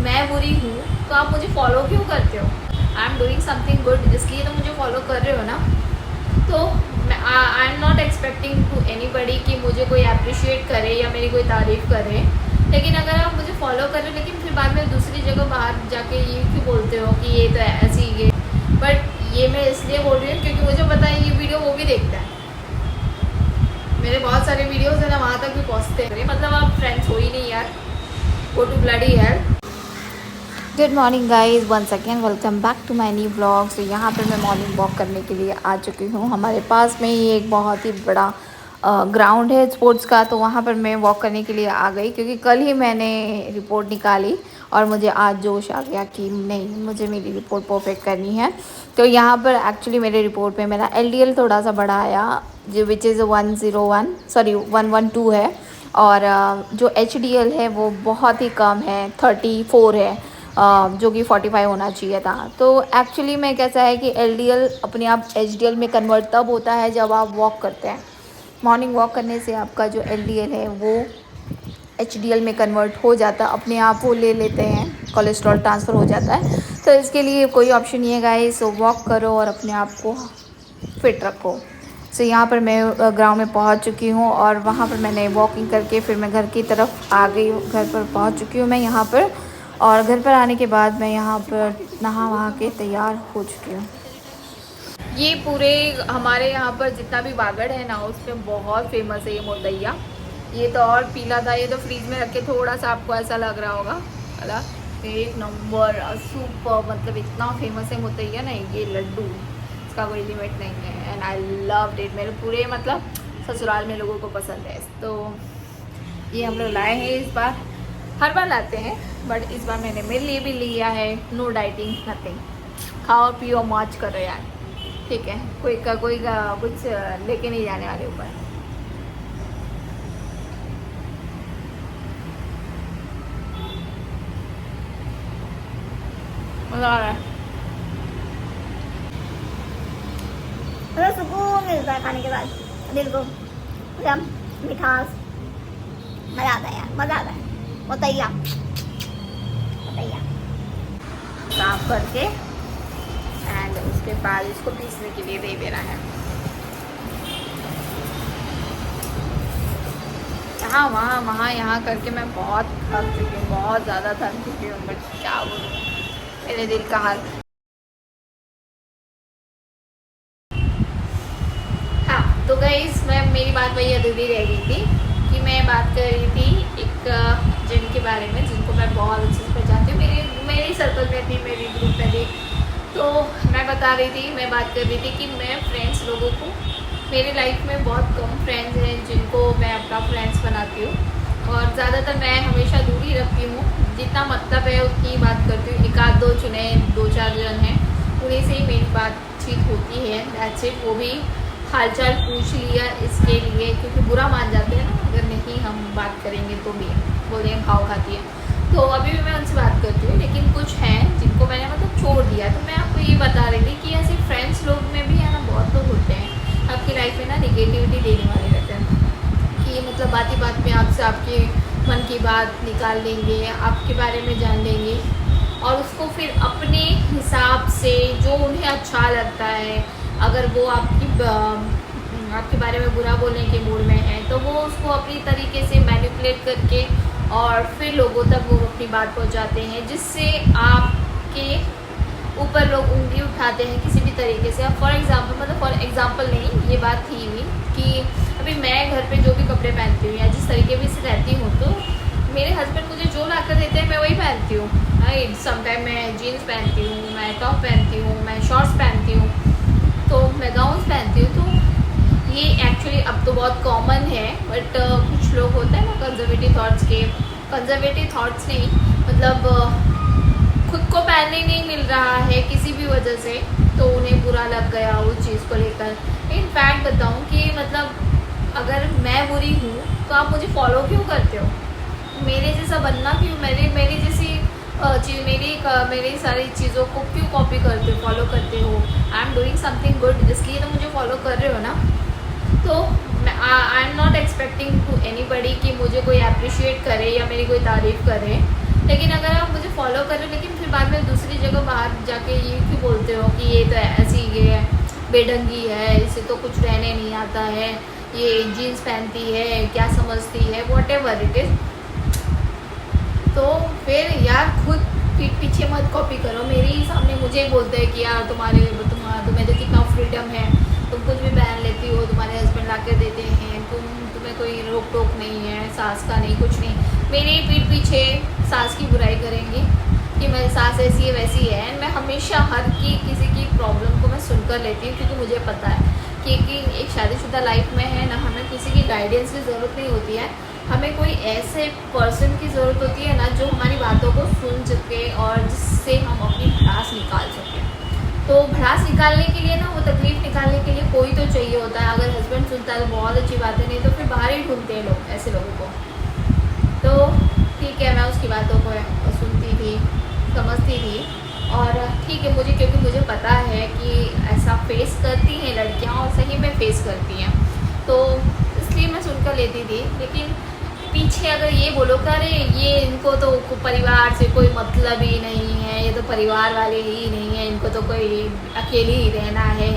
मैं बुरी हूँ तो आप मुझे फॉलो क्यों करते हो? I am doing something good, इसलिए तो मुझे फॉलो कर रहे हो ना। तो I am not expecting to anybody कि मुझे कोई अप्रिशिएट करे या मेरी कोई तारीफ़ करे। लेकिन अगर आप मुझे फॉलो कर रहे हो लेकिन फिर बाद में दूसरी जगह बाहर जाके ये क्यों बोलते हो कि ये तो ऐसी ये, बट ये मैं इसलिए बोल रही हूँ क्योंकि मुझे पता है ये वीडियो वो भी देखता है। मेरे बहुत सारे वीडियोस है ना वहाँ तक भी पहुँचते हैं। मतलब आप फ्रेंड्स हो ही नहीं यार, go to bloody hell. Good morning guys, once again welcome back to my new blog. तो यहाँ पर मैं मॉर्निंग वॉक करने के लिए आ चुकी हूँ। हमारे पास में ही एक बहुत ही बड़ा ग्राउंड है स्पोर्ट्स का, तो वहाँ पर मैं वॉक करने के लिए आ गई क्योंकि कल ही मैंने रिपोर्ट निकाली और मुझे आज जोश आ गया कि नहीं, मुझे मेरी रिपोर्ट परफेक्ट करनी है। तो यहाँ पर एक्चुअली मेरे रिपोर्ट में मेरा LDL थोड़ा सा बड़ा आया, जो विच इज़ 112 है, और जो HDL है वो बहुत ही कम है, 34 है, जो कि 45 होना चाहिए था। तो एक्चुअली में कैसा है कि LDL अपने आप HDL में कन्वर्ट तब होता है जब आप वॉक करते हैं। मॉर्निंग वॉक करने से आपका जो LDL है वो HDL में कन्वर्ट हो जाता है, अपने आप वो ले लेते हैं, कोलेस्ट्रॉल ट्रांसफ़र हो जाता है। तो इसके लिए कोई ऑप्शन नहीं है गाइस, सो वॉक करो और अपने आप को फिट रखो। सो यहाँ पर मैं ग्राउंड में पहुँच चुकी हूँ और वहाँ पर मैंने वॉकिंग करके फिर मैं घर की तरफ आ गई हूँ। घर पर पहुँच चुकी हूँ मैं यहाँ पर, और घर पर आने के बाद मैं यहाँ पर नहा वहा के तैयार हो चुकी हूँ। ये पूरे हमारे यहाँ पर जितना भी बागड़ है ना, उसमें बहुत फेमस है ये मोदैया। ये तो और पीला था, ये तो फ्रीज में रख के थोड़ा सा आपको ऐसा लग रहा होगा, अला एक नंबर सुपर, मतलब इतना फेमस है मोदैया ना ये लड्डू, इसका कोई लिमिट नहीं है। एंड आई लव इट, मेरे पूरे मतलब ससुराल में लोगों को पसंद है। तो ये हम लोग लाए हैं इस बार, हर बार लाते हैं बट इस बार मैंने मेरे लिए भी लिया है। नो डाइटिंग नथिंग, खाओ पियो मौज करो यार, ठीक है। कोई कुछ लेके नहीं जाने वाले ऊपर। मज़ा आ रहा है, मतलब सुकून मिलता है खाने के बाद दिल को, एकदम मिठास, मज़ा आता है यार, मज़ा आता है। मोदैया साफ करके एंड उसके बाद इसको पीसने के लिए दे देना है। वहाँ यहाँ करके मैं बहुत थक चुकी हूँ, बहुत ज़्यादा थक चुकी हूँ, बट क्या बोलूँ मेरे दिल का हाल। हाँ तो गाइस, मेरी बात वही अधूरी रह गई थी कि मैं बात कर रही थी एक जिन के बारे में, जिनको मैं बहुत अच्छे से पहचानती हूँ, मेरी सर्कल में थी, मेरी ग्रुप में थी। तो मैं बता रही थी, मैं बात कर रही थी कि मैं फ्रेंड्स लोगों को, मेरी लाइफ में बहुत कम फ्रेंड्स हैं जिनको मैं अपना फ्रेंड्स बनाती हूँ, और ज़्यादातर मैं हमेशा दूरी रखती हूँ। जितना मतलब है उतनी बात करती हूँ, एक आध दो चुने, 2-4 जन हैं, उन्हीं से ही मेरी बातचीत होती है, दैट्स इट। वो भी हालचाल पूछ लिया इसके लिए, क्योंकि बुरा मान जाते हैं ना अगर नहीं हम बात करेंगे तो भी बोलेंगे भाव खाती है। तो अभी भी मैं उनसे बात करती हूँ, लेकिन कुछ हैं जिनको मैंने मतलब छोड़ दिया। तो मैं आपको ये बता रही थी कि ऐसे फ्रेंड्स लोग में भी है ना, बहुत लोग होते हैं आपकी लाइफ में ना निगेटिविटी देने वाले रहते हैं, कि मतलब बात ही बात में आपसे आपके मन की बात निकाल लेंगे, आपके बारे में जान लेंगे, और उसको फिर अपने हिसाब से जो उन्हें अच्छा लगता है, अगर वो आपके बारे में बुरा बोलने के मूड में है तो वो उसको अपनी तरीके से मैनिपुलेट करके और फिर लोगों तक वो अपनी बात पहुंचाते हैं, जिससे आपके ऊपर लोग उंगली उठाते हैं किसी भी तरीके से। अब फॉर एग्ज़ाम्पल नहीं, ये बात थी हुई कि अभी मैं घर पे जो भी कपड़े पहनती हूँ या जिस तरीके से रहती हूँ, तो मेरे हस्बैंड मुझे जो ला कर देते हैं मैं वही पहनती हूँ। राइट, समटाइम मैं जीन्स पहनती हूँ, मैं टॉप पहनती हूँ, मैं शॉर्ट्स पहनती हूँ, तो मैं गाउन्स पहनती हूँ। तो ये एक्चुअली अब तो बहुत कॉमन है, बट कुछ लोग होते हैं ना कंजर्वेटिव थॉट्स नहीं, मतलब खुद को पहनने नहीं मिल रहा है किसी भी वजह से, तो उन्हें बुरा लग गया उस चीज़ को लेकर। इनफैक्ट बताऊँ कि मतलब अगर मैं बुरी हूँ तो आप मुझे फॉलो क्यों करते हो? मेरे जैसा बनना क्यों, मेरी जैसी मेरी सारी चीज़ों को क्यों कॉपी करते हो, फॉलो करते हो? I am doing something good, इसलिए तो मुझे फॉलो कर रहे हो ना। तो I am not expecting to anybody कि मुझे कोई अप्रिशिएट करे या मेरी कोई तारीफ़ करे। लेकिन अगर आप मुझे फॉलो कर रहे हो, लेकिन फिर बाद में दूसरी जगह बाहर जाके ये क्यों बोलते हो कि ये तो ऐसी ये है, बेढंगी है, इसे तो कुछ रहने नहीं आता है, ये जीन्स पहनती है, क्या समझती है, वॉट एवर इट इज़। तो फिर यार खुद पीठ पीछे मत कॉपी करो। मेरे ही सामने मुझे बोलते हैं कि यार तुम्हें तो कितना फ्रीडम है, तुम कुछ भी पहन लेती हो, तुम्हारे हस्बैंड ला कर देते हैं, तुम्हें कोई रोक टोक नहीं है, सास का नहीं, कुछ नहीं। मेरे पीठ पीछे सास की बुराई करेंगे कि मेरी सास ऐसी है वैसी है। मैं हमेशा किसी की प्रॉब्लम को मैं सुनकर लेती हूँ, क्योंकि मुझे पता है कि एक शादीशुदा लाइफ में है ना, हमें किसी की गाइडेंस की ज़रूरत नहीं होती है, हमें कोई ऐसे पर्सन की ज़रूरत होती है ना जो हमारी बातों को सुन सके और जिससे हम अपनी भड़ास निकाल सकें। तो भड़ास निकालने के लिए ना, वो तकलीफ़ निकालने के लिए कोई तो चाहिए होता है। अगर हस्बैंड सुनता है तो बहुत अच्छी बात है, नहीं तो फिर बाहर ही ढूंढते हैं लोग ऐसे लोगों को। तो ठीक है, मैं उसकी बातों को सुनती थी, समझती थी, और ठीक है क्योंकि मुझे पता है कि ऐसा फेस करती हैं लड़कियाँ, और सही में फेस करती हैं, तो इसलिए मैं सुनकर लेती थी। लेकिन पीछे अगर ये बोलो कि अरे ये इनको तो परिवार से कोई मतलब ही नहीं है, ये तो परिवार वाले ही नहीं है, इनको तो कोई अकेले ही रहना है,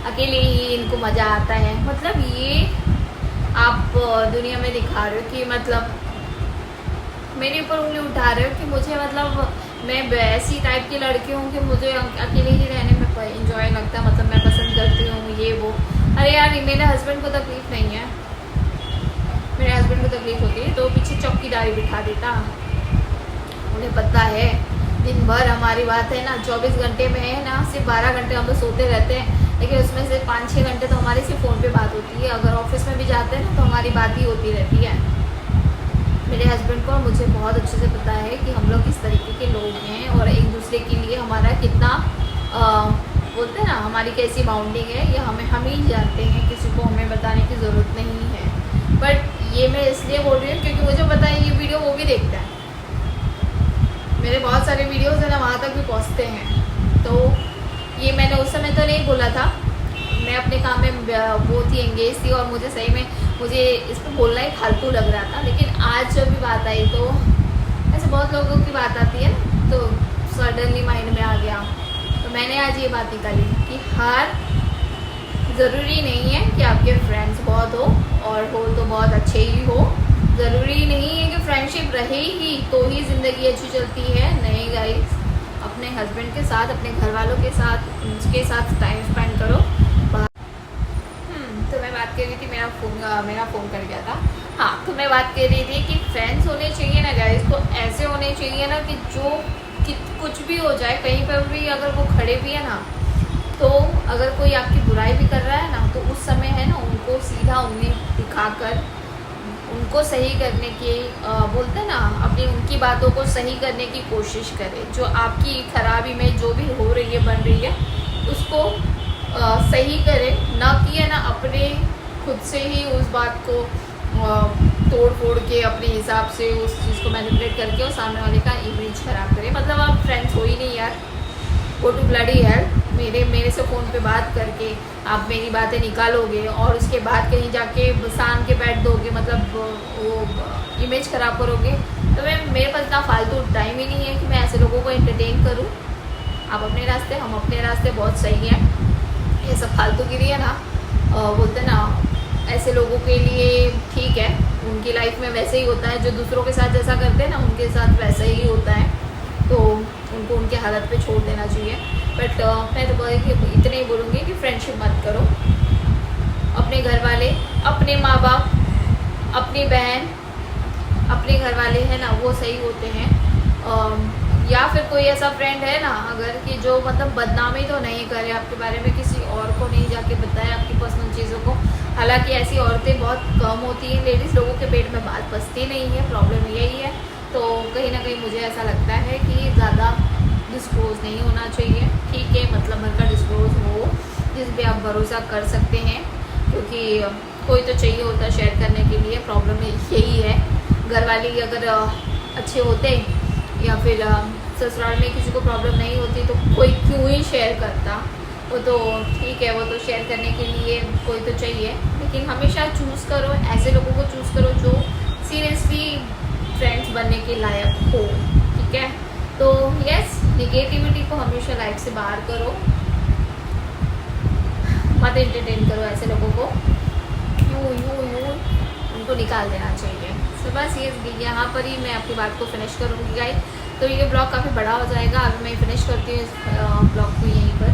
अकेले ही इनको मज़ा आता है, मतलब ये आप दुनिया में दिखा रहे हो कि मतलब मेरे ऊपर उंगली उठा रहे हो कि मुझे मतलब मैं ऐसी टाइप की लड़की हूँ कि मुझे अकेले ही रहने में इंजॉय लगता है, मतलब मैं पसंद करती हूँ ये वो। अरे यार मेरे हस्बैंड को तकलीफ़ नहीं है, मेरे हस्बैंड को तकलीफ़ होती है तो पीछे चौकीदारी बिठा देता। उन्हें पता है दिन भर हमारी बात है ना, 24 घंटे में है ना, सिर्फ 12 घंटे हम लोग सोते रहते हैं, लेकिन उसमें से 5-6 घंटे तो हमारी सिर्फ फ़ोन पे बात होती है। अगर ऑफिस में भी जाते हैं ना तो हमारी बात ही होती रहती है। मेरे हस्बैंड को और मुझे बहुत अच्छे से पता है कि हम लोग किस तरीके के लोग हैं, और एक दूसरे के लिए हमारा कितना बोलते हैं ना, हमारी कैसी बाउंडिंग है, ये हम ही जानते हैं, किसी को हमें बताने की ज़रूरत नहीं है। बट ये मैं इसलिए बोल रही हूँ क्योंकि मुझे पता है ये वीडियो वो भी देखता है, मेरे बहुत सारे वीडियोज़ है ना वहाँ तक भी पहुँचते हैं। तो ये मैंने उस समय तो नहीं बोला था, मैं अपने काम में वो थी, एंगेज थी, और मुझे सही में मुझे इस पर बोलना ही फालतू लग रहा था। लेकिन आज जब भी बात आई तो ऐसे बहुत लोगों की बात आती है ना, तो सडनली माइंड में आ गया, तो मैंने आज ये बात निकाली कि ज़रूरी नहीं है कि आपके फ्रेंड्स बहुत हो, और हो तो बहुत अच्छे ही हो, ज़रूरी नहीं है कि फ्रेंडशिप रहे ही तो ही ज़िंदगी अच्छी चलती है। नहीं गाइस, अपने हस्बैंड के साथ, अपने घर वालों के साथ, उनके साथ टाइम स्पेंड करो। तो मैं बात कर रही थी, मेरा फ़ोन कर गया था। हाँ, तो मैं बात कर रही थी कि फ्रेंड्स होने चाहिए ना गाइस, तो ऐसे होने चाहिए ना कि कुछ भी हो जाए, कहीं पर भी अगर वो खड़े भी है ना, तो अगर कोई आपकी बुराई भी कर रहा है ना, तो उस समय है ना उनको सीधा उंगली दिखाकर उनको सही करने की बोलते हैं ना, उनकी बातों को सही करने की कोशिश करें। जो आपकी खराबी में जो भी हो रही है, बन रही है, उसको सही करें, ना कि है ना अपने खुद से ही उस बात को तोड़ फोड़ के अपने हिसाब से उस चीज़ को मैनिपुलेट करके और सामने वाले का इमेज खराब करें। मतलब आप फ्रेंड्स हो ही नहीं यार, गो टू ब्लडी हेल्प। मेरे से फ़ोन पे बात करके आप मेरी बातें निकालोगे और उसके बाद कहीं जाके सान के बैठ दोगे, मतलब वो इमेज ख़राब करोगे, तो मेरे पास इतना फालतू टाइम ही नहीं है कि मैं ऐसे लोगों को एंटरटेन करूं। आप अपने रास्ते, हम अपने रास्ते, बहुत सही है। ये सब फालतूगिरी है ना, बोलते ना, ऐसे लोगों के लिए ठीक है, उनकी लाइफ में वैसे ही होता है, जो दूसरों के साथ जैसा करते हैं ना उनके साथ वैसा ही होता है, तो उनको उनके हालत पे छोड़ देना चाहिए। बट मैं तो इतने ही बोलूँगी कि फ्रेंडशिप मत करो। अपने घर वाले, अपने माँ बाप, अपनी बहन, अपने घर वाले हैं ना, वो सही होते हैं। या फिर कोई ऐसा फ्रेंड है ना अगर कि जो मतलब बदनामी तो नहीं करे आपके बारे में, किसी और को नहीं जाके बताए आपकी पर्सनल चीज़ों को। हालांकि ऐसी औरतें बहुत कम होती हैं, लेडीज़ लोगों के पेट में बात बसती नहीं है, प्रॉब्लम यही है। तो कहीं ना कहीं मुझे ऐसा लगता है कि ज़्यादा डिस्क्लोज़ नहीं होना चाहिए। ठीक है, मतलब भर का डिस्क्लोज़ हो जिस पे आप भरोसा कर सकते हैं, क्योंकि कोई तो चाहिए होता है शेयर करने के लिए। प्रॉब्लम यही है, घर वाले अगर अच्छे होते या फिर ससुराल में किसी को प्रॉब्लम नहीं होती तो कोई क्यों ही शेयर करता। वो तो ठीक है, वो तो शेयर करने के लिए कोई तो चाहिए, लेकिन हमेशा चूज़ करो, ऐसे लोगों को चूज़ करो जो सीरियसली फ्रेंड्स बनने के लायक हो। ठीक है, तो नेगेटिविटी को हमेशा लाइफ से बाहर करो, मत एंटरटेन करो ऐसे लोगों को, यू उनको निकाल देना चाहिए। तो बस ये यहाँ पर ही मैं अपनी बात को फिनिश करूँगी गाइस। तो ये ब्लॉग काफ़ी बड़ा हो जाएगा, अभी मैं फिनिश करती हूँ इस ब्लॉग को यहीं पर।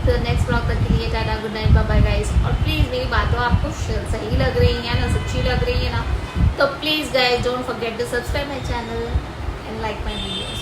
तो नेक्स्ट ब्लॉग तक के लिए tata, good night, bye bye guys. और प्लीज़ मेरी बातों आपको सही लग रही है ना, सच्ची लग रही है ना, तो please guys don't forget to subscribe my channel and like my video.